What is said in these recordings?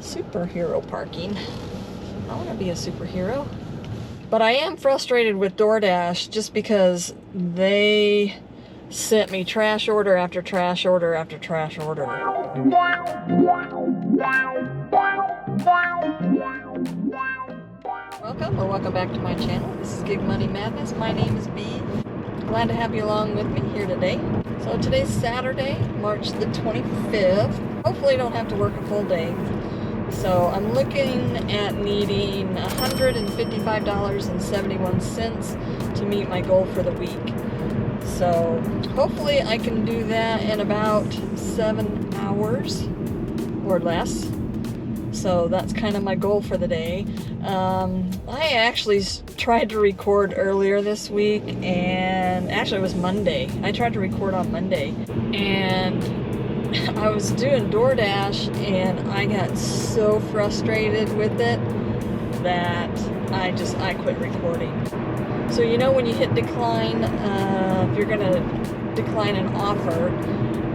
Superhero parking. I want to be a superhero. But I am frustrated with Doordash just because they sent me trash order after trash order after trash order. Welcome or welcome back to my channel. This is Gig Money Madness. My name is Bee. Glad to have you along with me here today. So today's Saturday, March the 25th. Hopefully I don't have to work a full day. So I'm looking at needing $155.71 to meet my goal for the week. So hopefully I can do that in about 7 hours or less. So that's kind of my goal for the day. I actually tried to record earlier this week, and actually it was Monday. I tried to record on Monday, and I was doing Doordash, and I got so frustrated with it that I quit recording. So you know when you hit decline, if you're gonna decline an offer,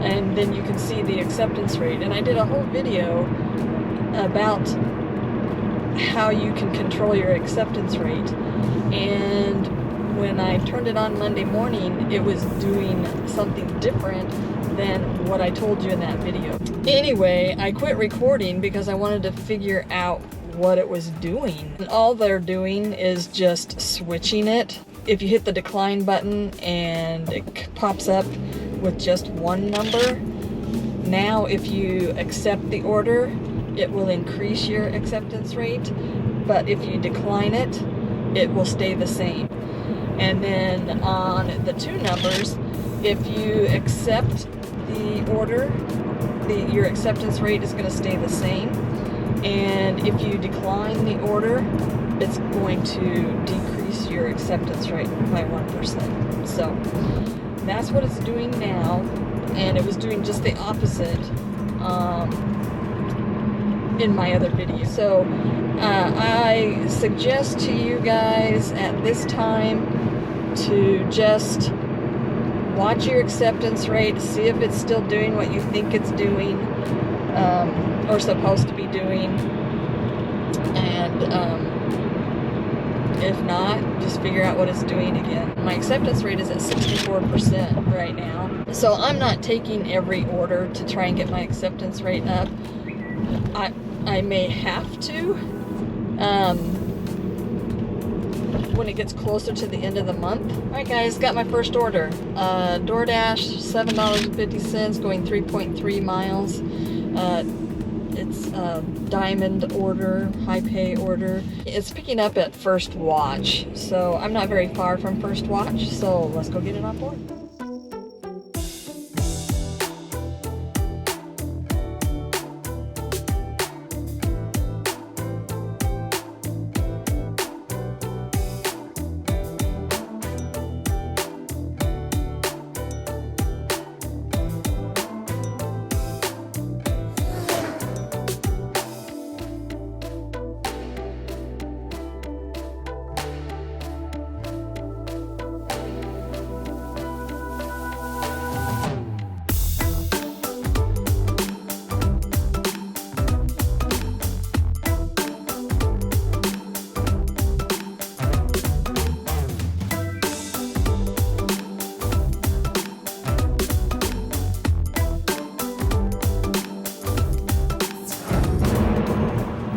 and then you can see the acceptance rate. And I did a whole video about how you can control your acceptance rate. And when I turned it on Monday morning, it was doing something different than what I told you in that video. Anyway, I quit recording because I wanted to figure out what it was doing. And all they're doing is just switching it. If you hit the decline button and it pops up with just one number, now if you accept the order, it will increase your acceptance rate, but if you decline it, it will stay the same. And then on the two numbers, if you accept the order, your acceptance rate is going to stay the same. And if you decline the order, it's going to decrease your acceptance rate by 1%. So that's what it's doing now, and it was doing just the opposite in my other video. So I suggest to you guys at this time to just watch your acceptance rate, see if it's still doing what you think it's doing or supposed to be doing, and if not, just figure out what it's doing again. My acceptance rate is at 64% right now, so I'm not taking every order to try and get my acceptance rate up. I may have to when it gets closer to the end of the month. Alright guys, got my first order. DoorDash, $7.50, going 3.3 miles. It's a diamond order, high pay order. It's picking up at First Watch, so I'm not very far from First Watch, so let's go get it on board.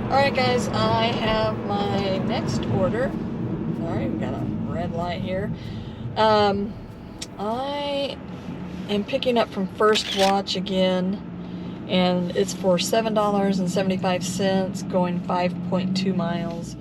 Alright guys, I have my next order. Sorry, we got a red light here. I am picking up from First Watch again, and it's for $7.75, going 5.2 miles.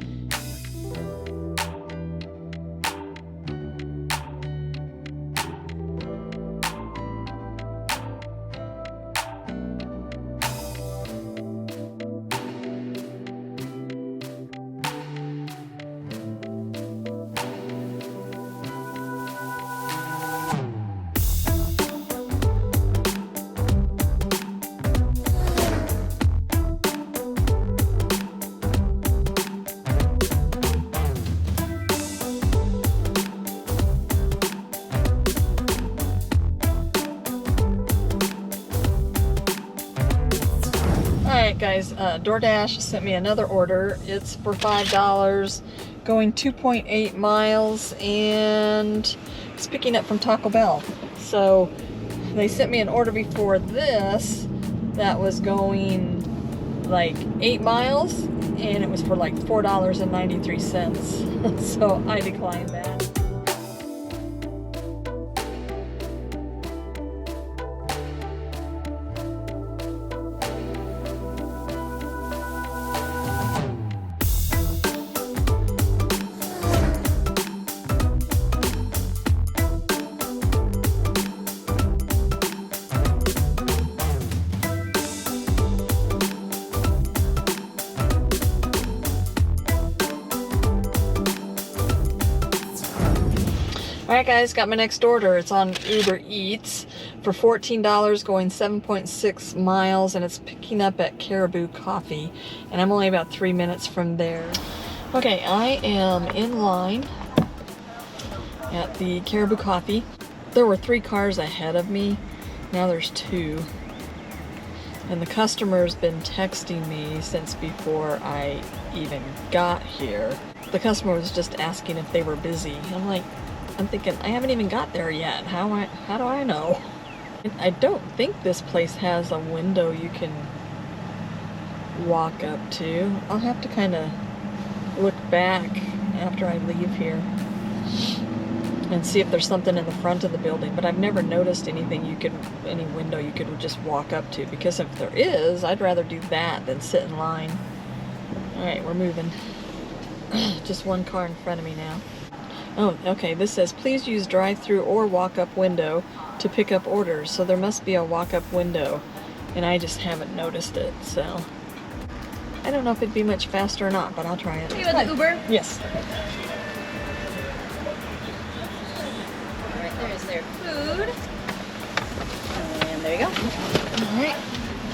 guys, DoorDash sent me another order. It's for $5, going 2.8 miles, and it's picking up from Taco Bell. So they sent me an order before this that was going like 8 miles, and it was for like $4.93. So I declined that. Alright guys, got my next order. It's on UberEats for $14, going 7.6 miles, and it's picking up at Caribou Coffee, and I'm only about 3 minutes from there. Okay, I am in line at the Caribou Coffee. There were 3 cars ahead of me. Now there's 2. And the customer's been texting me since before I even got here. The customer was just asking if they were busy. I'm thinking, I haven't even got there yet. How do I know? I don't think this place has a window you can walk up to. I'll have to kind of look back after I leave here and see if there's something in the front of the building. But I've never noticed any window you could just walk up to, because if there is, I'd rather do that than sit in line. All right, we're moving. Just one car in front of me now. Oh, okay, this says, please use drive-through or walk-up window to pick up orders. So there must be a walk-up window, and I just haven't noticed it, so. I don't know if it'd be much faster or not, but I'll try it. Are you at the Uber? Yes. Alright, there's their food. And there you go. Alright,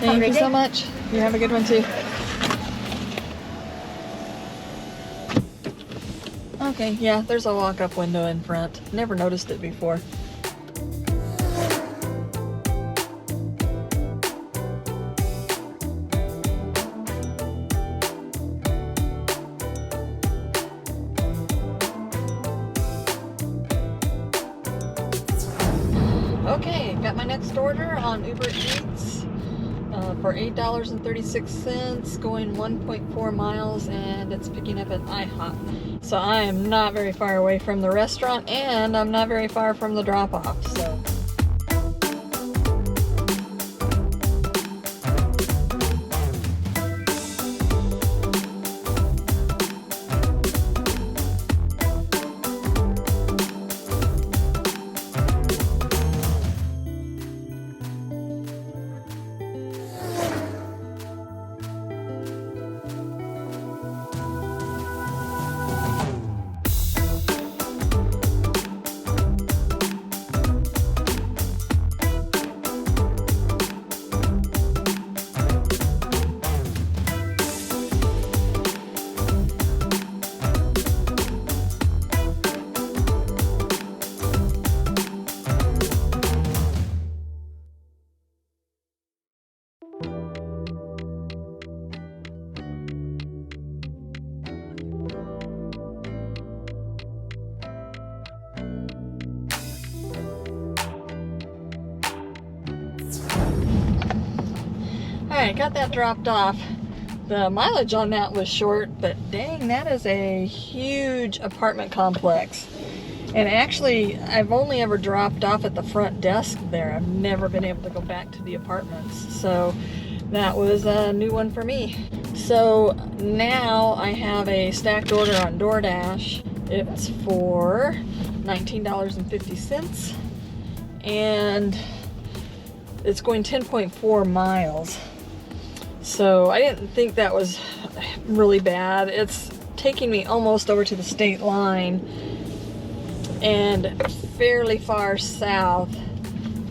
thank you so much. You have a good one too. Okay, yeah, there's a walk-up window in front. Never noticed it before. Okay, got my next order on UberEats for $8.36, going 1.4 miles, and it's picking up at IHOP. So I am not very far away from the restaurant, and I'm not very far from the drop-off, so. Alright, got that dropped off. The mileage on that was short, but dang, that is a huge apartment complex. And actually, I've only ever dropped off at the front desk there. I've never been able to go back to the apartments. So that was a new one for me. So now I have a stacked order on Doordash. It's for $19.50. And it's going 10.4 miles. So I didn't think that was really bad. It's taking me almost over to the state line and fairly far south,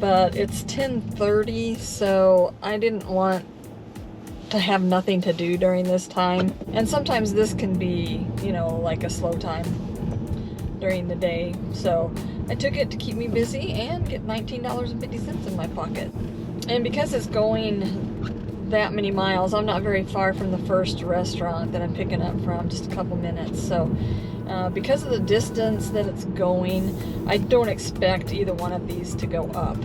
but it's 10:30, so I didn't want to have nothing to do during this time. And sometimes this can be, you know, like a slow time during the day. So I took it to keep me busy and get $19.50 in my pocket. And because it's going that many miles. I'm not very far from the first restaurant that I'm picking up from, just a couple minutes. So because of the distance that it's going, I don't expect either one of these to go up.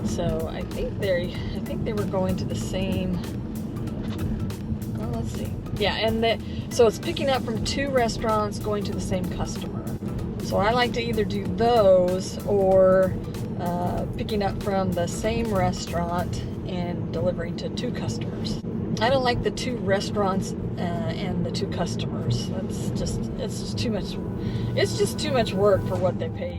So I think they were going to the same. Well, let's see. Yeah, and so it's picking up from 2 restaurants going to the same customer. So I like to either do those or picking up from the same restaurant and delivering to 2 customers. I don't like the 2 restaurants and the 2 customers. It's just too much. It's just too much work for what they pay you.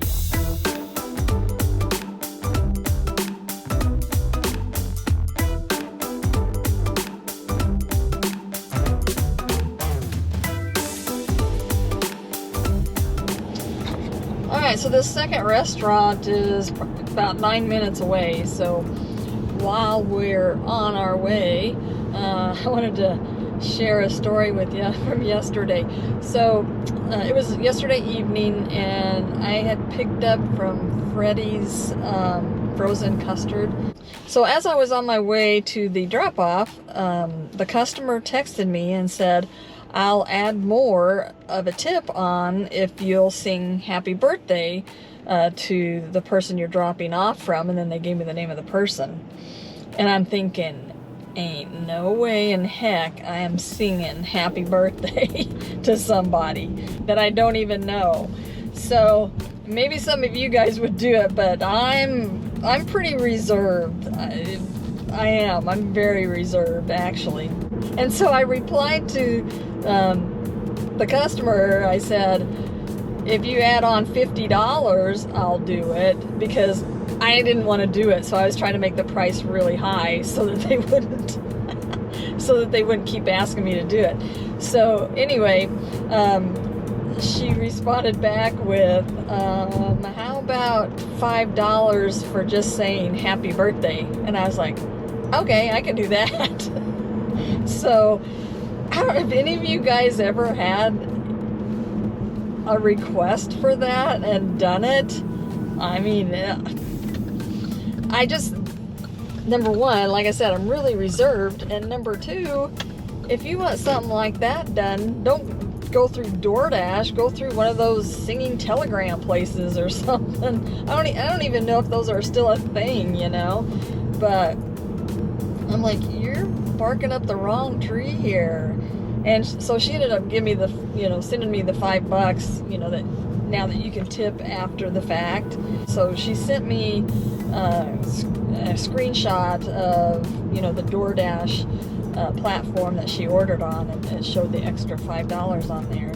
Alright, so this second restaurant is about 9 minutes away, so while we're on our way, I wanted to share a story with you from yesterday. So it was yesterday evening, and I had picked up from Freddy's frozen custard. So as I was on my way to the drop-off, the customer texted me and said, I'll add more of a tip on if you'll sing happy birthday to the person you're dropping off from, and then they gave me the name of the person. And I'm thinking, ain't no way in heck I am singing happy birthday to somebody that I don't even know. So maybe some of you guys would do it, but I'm pretty reserved. I am. I'm very reserved, actually. And so I replied to the customer. I said, if you add on $50, I'll do it, because I didn't want to do it. So I was trying to make the price really high so that they wouldn't keep asking me to do it. So anyway, she responded back with, how about $5 for just saying happy birthday? And I was like, okay, I can do that. So I don't know if any of you guys ever had a request for that and done it. I mean, I just, number one, like I said, I'm really reserved, and number two, if you want something like that done, don't go through Doordash, go through one of those singing telegram places or something. I don't even know if those are still a thing, you know, but I'm like, you're barking up the wrong tree here. And so she ended up giving me sending me the $5, that now that you can tip after the fact. So she sent me a screenshot of, the Doordash platform that she ordered on, and it showed the extra $5 on there.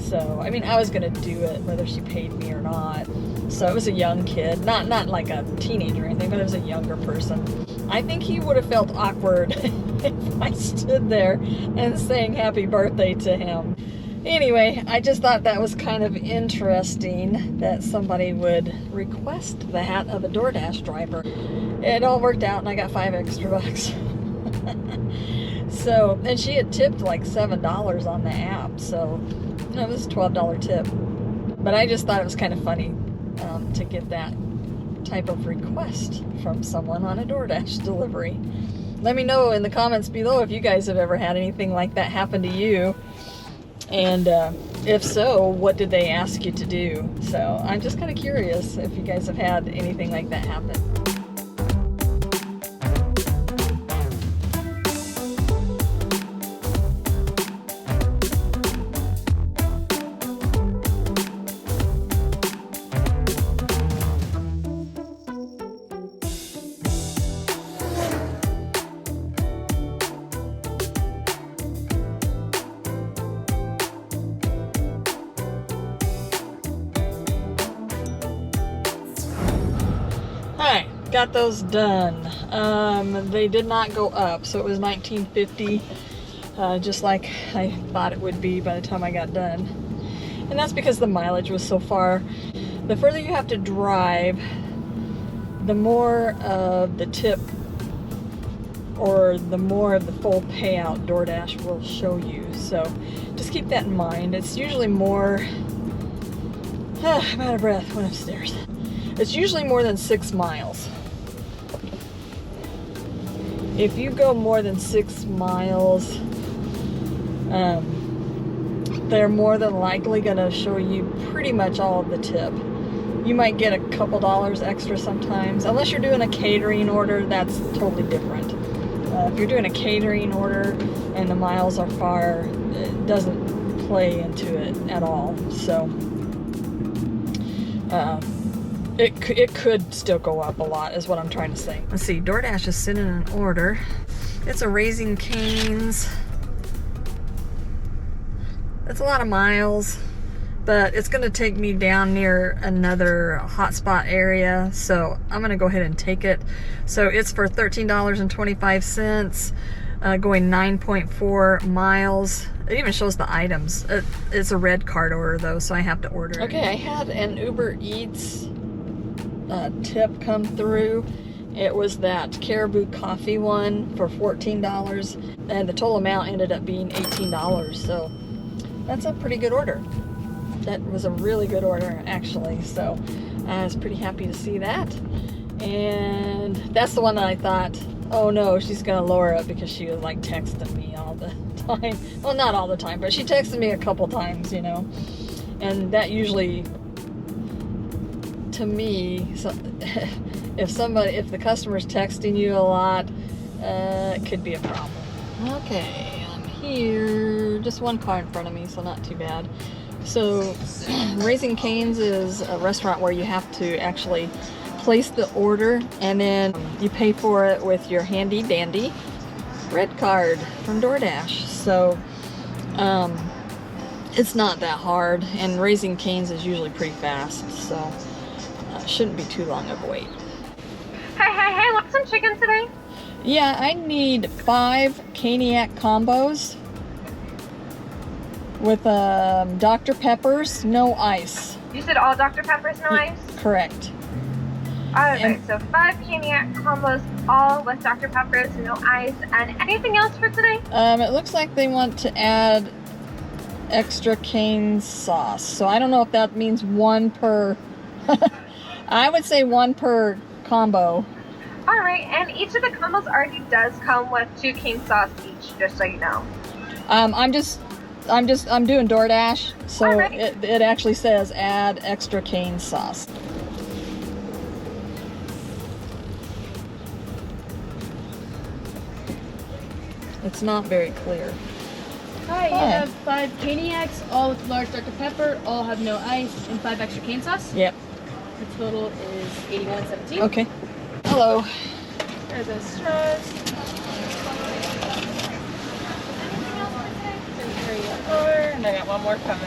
So, I mean, I was going to do it whether she paid me or not. So it was a young kid, not like a teenager or anything, but it was a younger person. I think he would have felt awkward if I stood there and sang happy birthday to him. Anyway, I just thought that was kind of interesting that somebody would request that of a DoorDash driver. It all worked out, and I got $5 extra. So, and she had tipped like $7 on the app, so it was a $12 tip. But I just thought it was kind of funny to get that type of request from someone on a DoorDash delivery. Let me know in the comments below if you guys have ever had anything like that happen to you, and if so, what did they ask you to do? So I'm just kind of curious if you guys have had anything like that happen. Alright, got those done. They did not go up, so it was $19.50, just like I thought it would be by the time I got done. And that's because the mileage was so far. The further you have to drive, the more of the tip or the more of the full payout DoorDash will show you. So just keep that in mind. It's usually more... I'm out of breath, went upstairs. It's usually more than 6 miles. if you go more than 6 miles, they're more than likely going to show you pretty much all of the tip. You might get a couple dollars extra sometimes. Unless you're doing a catering order, that's totally different. If you're doing a catering order and the miles are far, it doesn't play into it at all. So it could still go up a lot is what I'm trying to say. Let's see, DoorDash is sending an order. It's a Raising Cane's. It's a lot of miles, but it's going to take me down near another hotspot area, so I'm going to go ahead and take it. So it's for $13.25, going 9.4 miles. It even shows the items. It's a red card order though, so I have to order it. Okay, I had an UberEats tip come through. It was that Caribou coffee one for $14, and the total amount ended up being $18, so that's a pretty good order. That was a really good order, actually, so I was pretty happy to see that. And that's the one that I thought, oh no, she's gonna lower it, because she was like texting me all the time. Well, not all the time, but she texted me a couple times, you know. And that usually, to me, so, if the customer's texting you a lot, it could be a problem. Okay. Here, just one car in front of me, so not too bad. So Raising Cane's is a restaurant where you have to actually place the order, and then you pay for it with your handy dandy red card from DoorDash. So it's not that hard, and Raising Cane's is usually pretty fast, so shouldn't be too long of a wait. Hey, want some chicken today? Yeah, I need 5 Caniac combos with Dr. Peppers, no ice. You said all Dr. Peppers, no ice? Correct. Alright, so 5 Caniac combos, all with Dr. Peppers, no ice, and anything else for today? It looks like they want to add extra cane sauce. So I don't know if that means 1 per... I would say 1 per combo. Alright, and each of the combos already does come with 2 cane sauce each, just so you know. I'm doing DoorDash, so it actually says add extra cane sauce. It's not very clear. Hi, you have 5 Caniacs, all with large Dr. Pepper, all have no ice, and 5 extra cane sauce. Yep. The total is $81.17. Okay. Hello. There's the straws. And I got one more coming.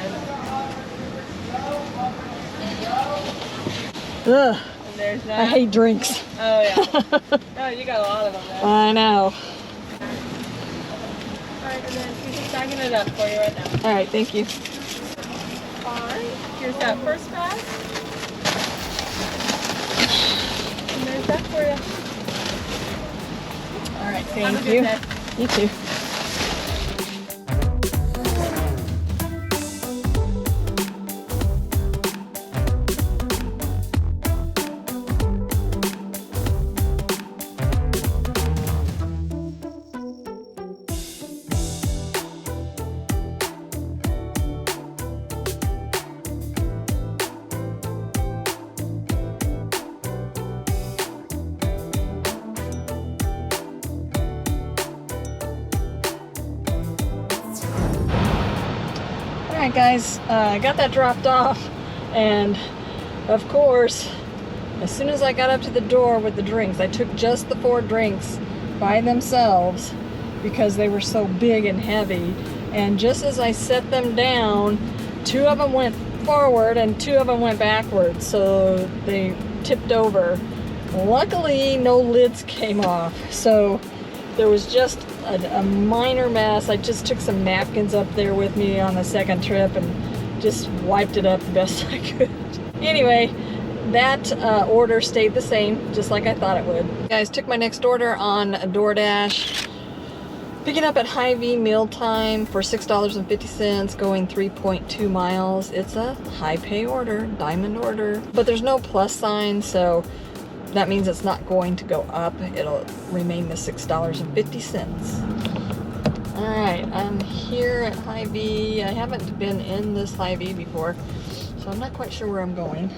Ugh. And there's that. I hate drinks. Oh yeah. Oh, you got a lot of them there. I know. Alright, and then she's just bagging it up for you right now. Alright, thank you. Fine. Here's that first bag. And there's that for you. Alright, Have a thank good you. day. You too. Alright guys, I got that dropped off, and of course, as soon as I got up to the door with the drinks, I took just the 4 drinks by themselves because they were so big and heavy, and just as I set them down, 2 of them went forward and 2 of them went backwards, so they tipped over. Luckily, no lids came off, so there was just a minor mess. I just took some napkins up there with me on the second trip and just wiped it up the best I could. Anyway, that order stayed the same, just like I thought it would. Guys, took my next order on DoorDash. Picking up at Hy-Vee Mealtime for $6.50, going 3.2 miles. It's a high pay order, diamond order, but there's no plus sign, so that means it's not going to go up. It'll remain the $6.50. Alright, I'm here at Hy-Vee. I haven't been in this Hy-Vee before, so I'm not quite sure where I'm going.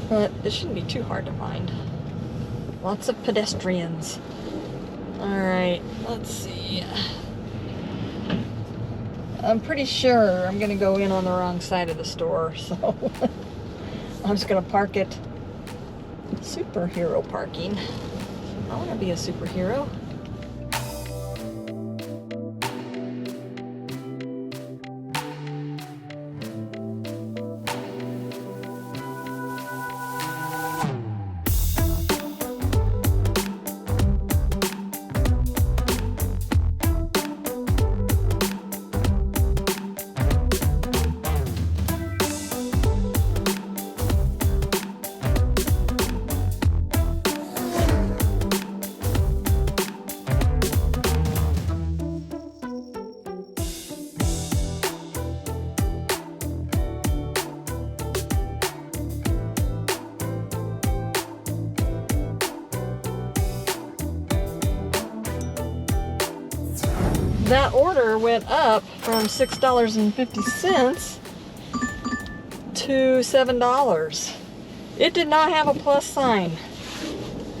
But it shouldn't be too hard to find. Lots of pedestrians. Alright, let's see. I'm pretty sure I'm going to go in on the wrong side of the store, so I'm just going to park it superhero parking. I want to be a superhero. That order went up from $6.50 to $7. It did not have a plus sign.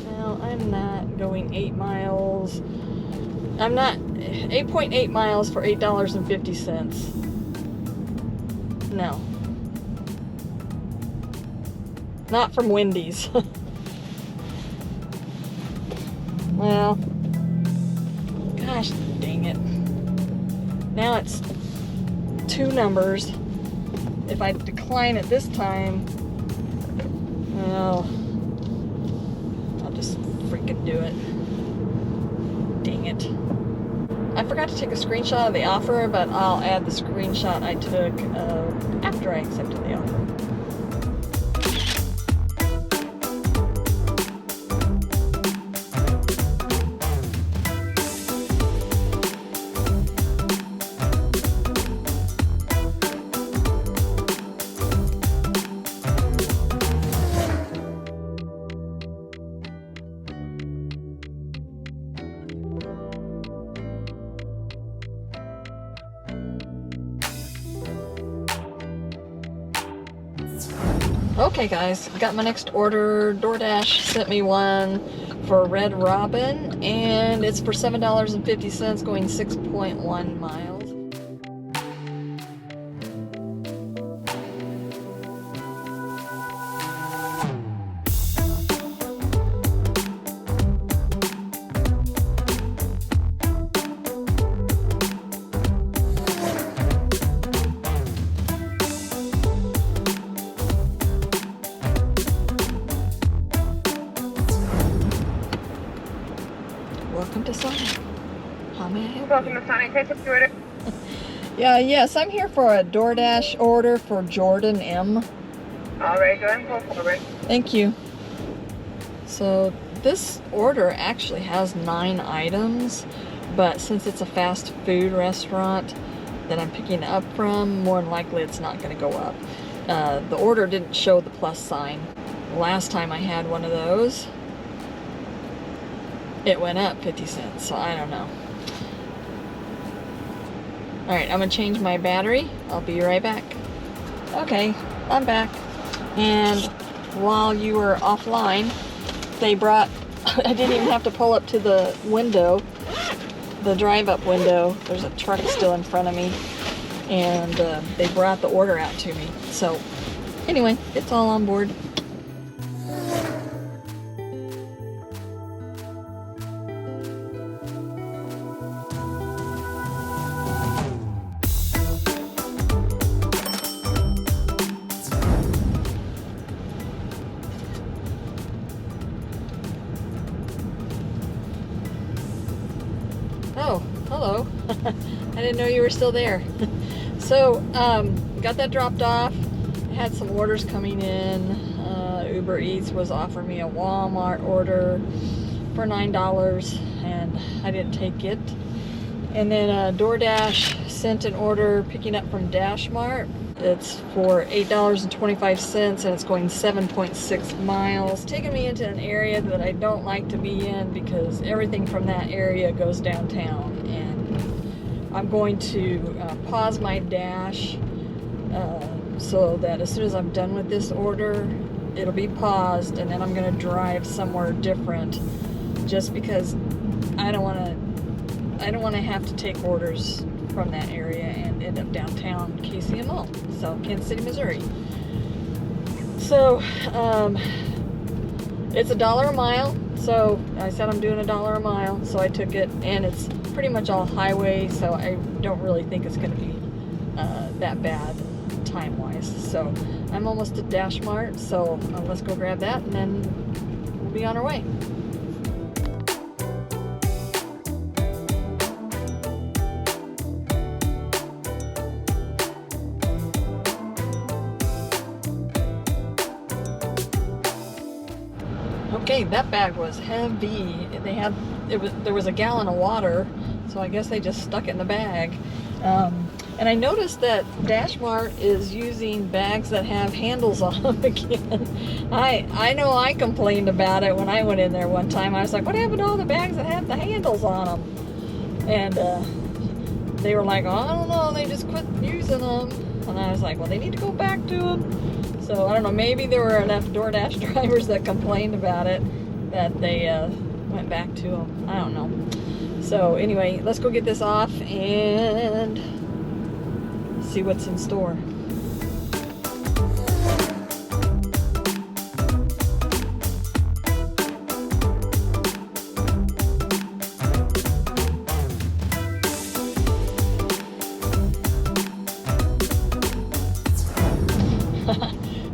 Now, I'm not going 8 miles. I'm not 8.8 miles for $8.50. No. Not from Wendy's. Well, gosh dang it. Now it's 2 numbers. If I decline it this time, well, I'll just freaking do it. Dang it. I forgot to take a screenshot of the offer, but I'll add the screenshot I took after I accepted the offer. Okay guys, got my next order. Doordash sent me one for Red Robin, and it's for $7.50 going 6.1 miles. Welcome to Sonic. How may I help Welcome you? to Sonic. Can I take your order? Yes, I'm here for a DoorDash order for Jordan M. Alright, go ahead and pull forward. Thank you. So this order actually has 9 items, but since it's a fast food restaurant that I'm picking up from, more than likely it's not going to go up. The order didn't show the plus sign. Last time I had one of those, it went up 50 cents, so I don't know. Alright, I'm going to change my battery. I'll be right back. Okay, I'm back. And while you were offline, they brought, I didn't even have to pull up to the window, the drive-up window. There's a truck still in front of me. And they brought the order out to me. So, anyway, it's all on board. Oh, hello. I didn't know you were still there. So, got that dropped off. I had some orders coming in. UberEats was offering me a Walmart order for $9, and I didn't take it. And then DoorDash sent an order picking up from Dash Mart. It's for $8.25 and it's going 7.6 miles. It's taking me into an area that I don't like to be in because everything from that area goes downtown. And I'm going to pause my dash so that as soon as I'm done with this order, it'll be paused, and then I'm going to drive somewhere different just because I don't want to have to take orders from that area and end up downtown KCMO, so Kansas City, Missouri. So it's $1 a mile, so I said I'm doing $1 a mile, so I took it, and it's pretty much all highway, so I don't really think it's going to be that bad time-wise. So I'm almost at Dash Mart, so let's go grab that and then we'll be on our way. Okay, that bag was heavy. There was a gallon of water, so I guess they just stuck it in the bag. And I noticed that Dash Mart is using bags that have handles on them again. I know I complained about it when I went in there one time. I was like, what happened to all the bags that have the handles on them? And they were like, oh, I don't know, they just quit using them. And I was like, well, they need to go back to them. So I don't know, maybe there were enough DoorDash drivers that complained about it that they went back to them. I don't know. So anyway, let's go get this off and see what's in store.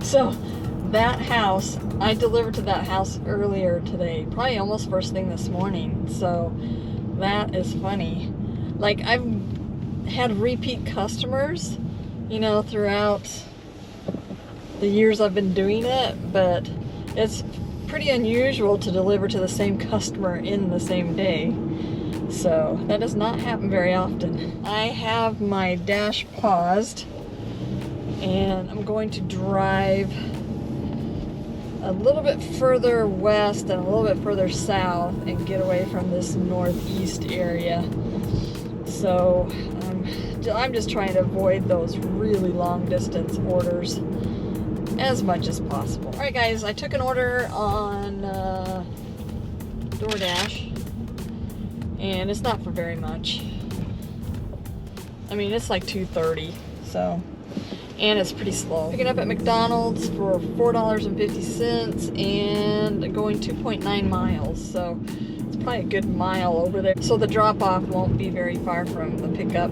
So that house, I delivered to that house earlier today, probably almost first thing this morning. So that is funny. Like, I've had repeat customers, you know, throughout the years I've been doing it, but it's pretty unusual to deliver to the same customer in the same day. So that does not happen very often. I have my dash paused and I'm going to drive a little bit further west and a little bit further south and get away from this northeast area. So I'm just trying to avoid those really long distance orders as much as possible. Alright guys, I took an order on Doordash and it's not for very much. I mean, it's like $2.30, so, and it's pretty slow. Picking up at McDonald's for $4.50 and going 2.9 miles, so it's probably a good mile over there. So the drop-off won't be very far from the pickup.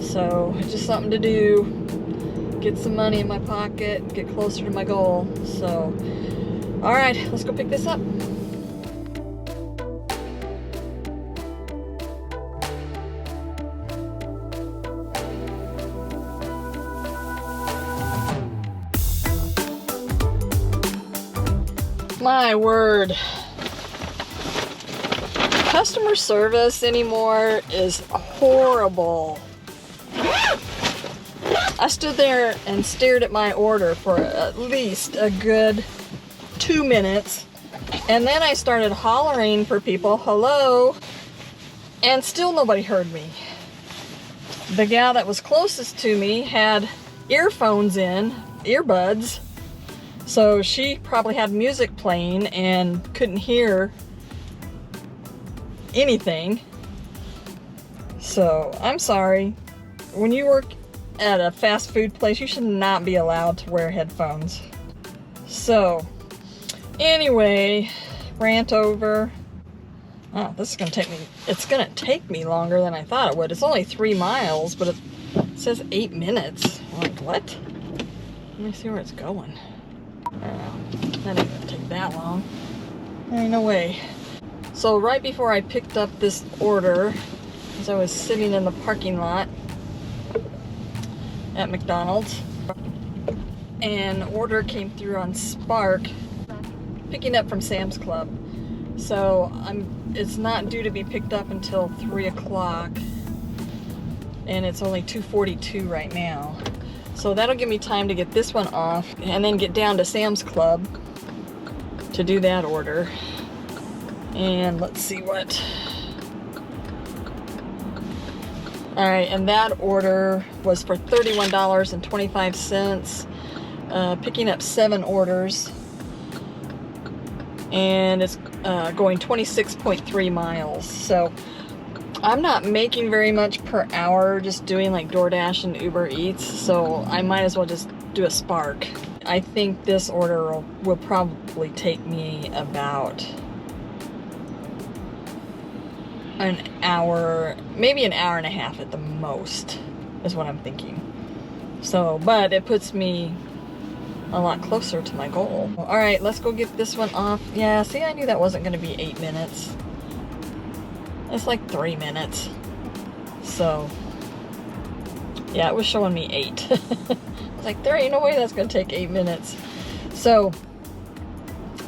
So just something to do, get some money in my pocket, get closer to my goal. So, all right, let's go pick this up. My word. Customer service anymore is horrible. I stood there and stared at my order for at least a good 2 minutes, and then I started hollering for people, hello, and still nobody heard me. The gal that was closest to me had earphones in, earbuds, so she probably had music playing and couldn't hear anything. So, I'm sorry. When you work at a fast food place, you should not be allowed to wear headphones. So, anyway, rant over. Oh, this is gonna take me, it's gonna take me longer than I thought it would. It's only 3 miles, but it says 8 minutes. I'm like, what? Let me see where it's going. That ain't gonna take that long. There ain't no way. So right before I picked up this order, as I was sitting in the parking lot at McDonald's, an order came through on Spark, picking up from Sam's Club. So it's not due to be picked up until 3 o'clock, and it's only 2:42 right now. So that'll give me time to get this one off and then get down to Sam's Club to do that order. And let's see what. All right, and that order was for $31.25, picking up 7 orders. And it's going 26.3 miles. So I'm not making very much per hour just doing like Doordash and UberEats, so I might as well just do a Spark. I think this order will probably take me about an hour, maybe an hour and a half at the most, is what I'm thinking. So, but it puts me a lot closer to my goal. All right, let's go get this one off. Yeah, see, I knew that wasn't going to be 8 minutes. It's like 3 minutes. So, yeah, it was showing me 8. I was like, there ain't no way that's going to take 8 minutes. So,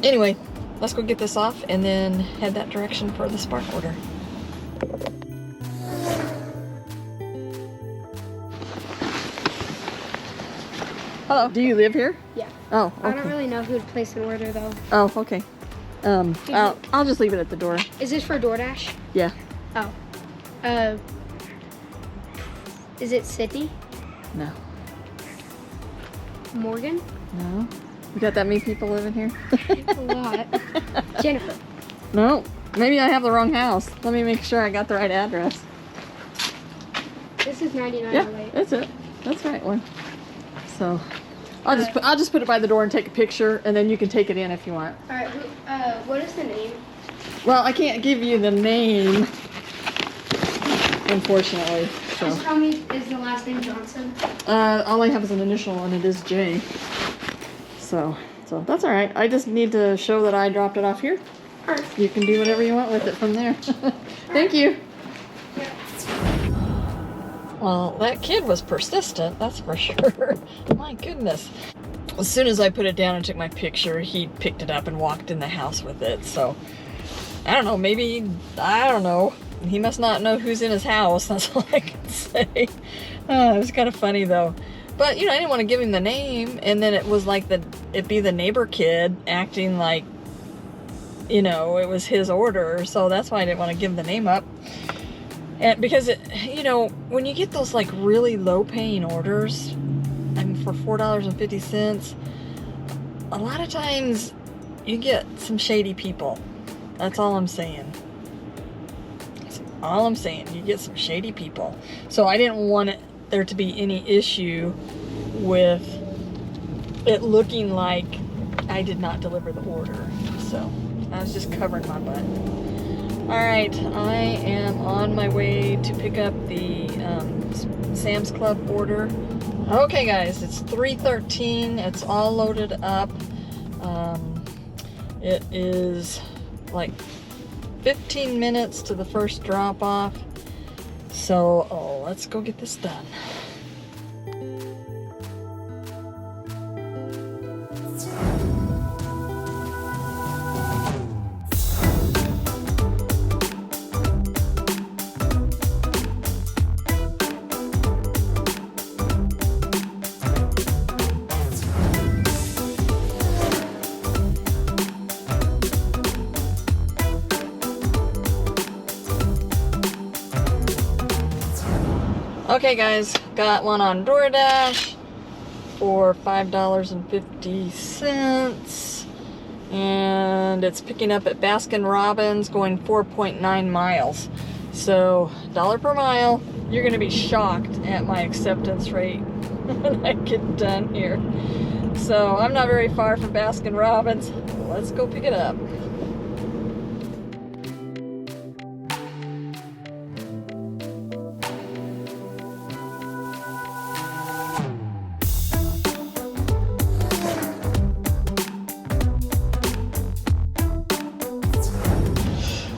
anyway, let's go get this off and then head that direction for the Spark order. Hello. Do you live here? Yeah. Oh, okay. I don't really know who to place an order though. Oh, okay. I'll just leave it at the door. Is this for DoorDash? Yeah. Oh. Is it Sydney? No. Morgan? No. You got that many people living here? A lot. Jennifer. No. Maybe I have the wrong house. Let me make sure I got the right address. This is 99 Yeah, Late. that's it. That's the right one. So, I'll just put it by the door and take a picture, and then you can take it in if you want. All right. What is the name? Well, I can't give you the name, unfortunately. So, Just tell me, is the last name Johnson? all I have is an initial, and it is J. So that's all right. I just need to show that I dropped it off here. All right. You can do whatever you want with it from there. Thank you. Yeah. Well, that kid was persistent, that's for sure. My goodness. As soon as I put it down and took my picture, he picked it up and walked in the house with it. So, I don't know, maybe, I don't know. He must not know who's in his house, that's all I can say. It was kind of funny though. But, you know, I didn't want to give him the name, and then it was like it'd be the neighbor kid acting like, you know, it was his order. So that's why I didn't want to give the name up. And because, you know, when you get those like really low paying orders, I mean, for $4.50, a lot of times you get some shady people. That's all I'm saying. That's all I'm saying. You get some shady people. So I didn't want there to be any issue with it looking like I did not deliver the order. So I was just covering my butt. Alright, I am on my way to pick up the Sam's Club order. Okay guys, it's 3:13, it's all loaded up. It is like 15 minutes to the first drop off. So, let's go get this done. Okay guys, got one on Doordash for $5.50, and it's picking up at Baskin-Robbins, going 4.9 miles. So, $1 per mile. You're gonna be shocked at my acceptance rate when I get done here. So, I'm not very far from Baskin-Robbins. Let's go pick it up.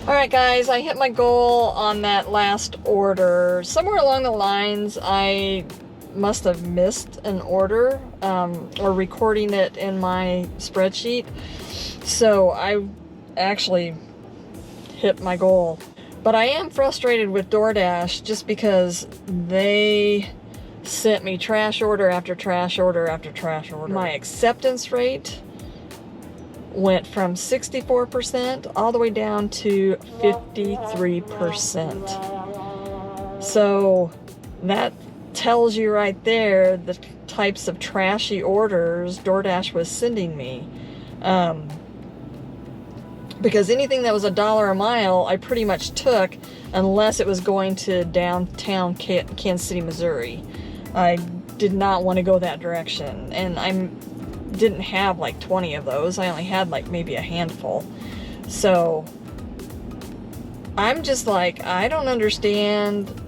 Alright guys, I hit my goal on that last order. Somewhere along the lines I must have missed an order or recording it in my spreadsheet. So I actually hit my goal. But I am frustrated with Doordash just because they sent me trash order after trash order after trash order. My acceptance rate went from 64% all the way down to 53%. So that tells you right there the types of trashy orders DoorDash was sending me. Because anything that was $1 a mile, I pretty much took, unless it was going to downtown Kansas City, Missouri. I did not want to go that direction, and I didn't have like 20 of those. I only had like maybe a handful. So I'm just like, I don't understand.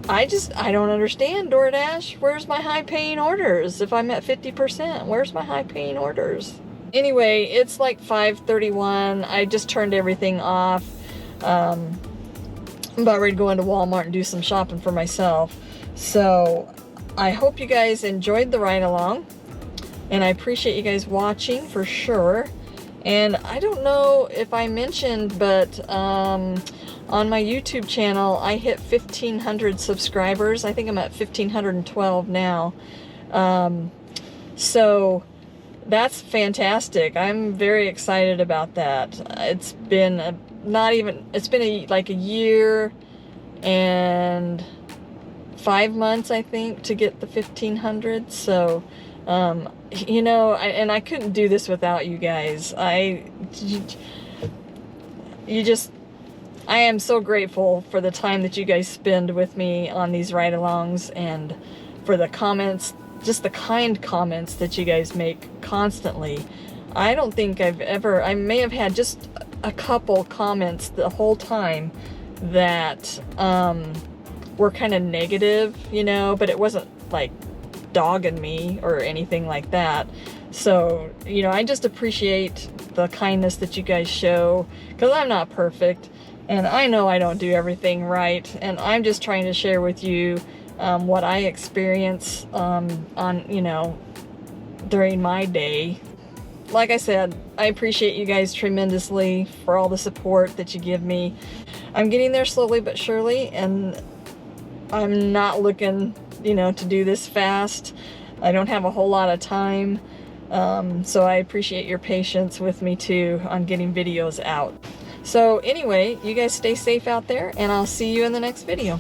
I don't understand, DoorDash. Where's my high-paying orders? If I'm at 50%, where's my high-paying orders? Anyway, it's like 5:31. I just turned everything off. I'm about ready to go into Walmart and do some shopping for myself. So I hope you guys enjoyed the ride along, and I appreciate you guys watching for sure. And I don't know if I mentioned, but on my YouTube channel, I hit 1,500 subscribers. I think I'm at 1,512 now. So that's fantastic. I'm very excited about that. It's been like a year and 5 months, I think, to get the 1,500. So, you know, I couldn't do this without you guys. I am so grateful for the time that you guys spend with me on these ride-alongs, and for the comments, just the kind comments that you guys make constantly. I don't think I may have had just a couple comments the whole time that were kind of negative, you know, but it wasn't like dogging me or anything like that. So, you know, I just appreciate the kindness that you guys show, because I'm not perfect, and I know I don't do everything right, and I'm just trying to share with you what I experience on, you know, during my day. Like I said, I appreciate you guys tremendously for all the support that you give me. I'm getting there slowly but surely, and I'm not looking, you know, to do this fast. I don't have a whole lot of time, so I appreciate your patience with me too on getting videos out. So anyway, you guys stay safe out there, and I'll see you in the next video.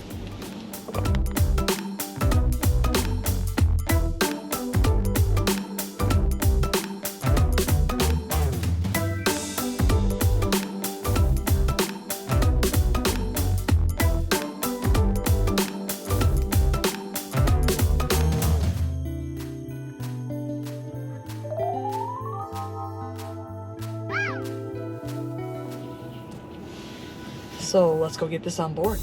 So let's go get this on board.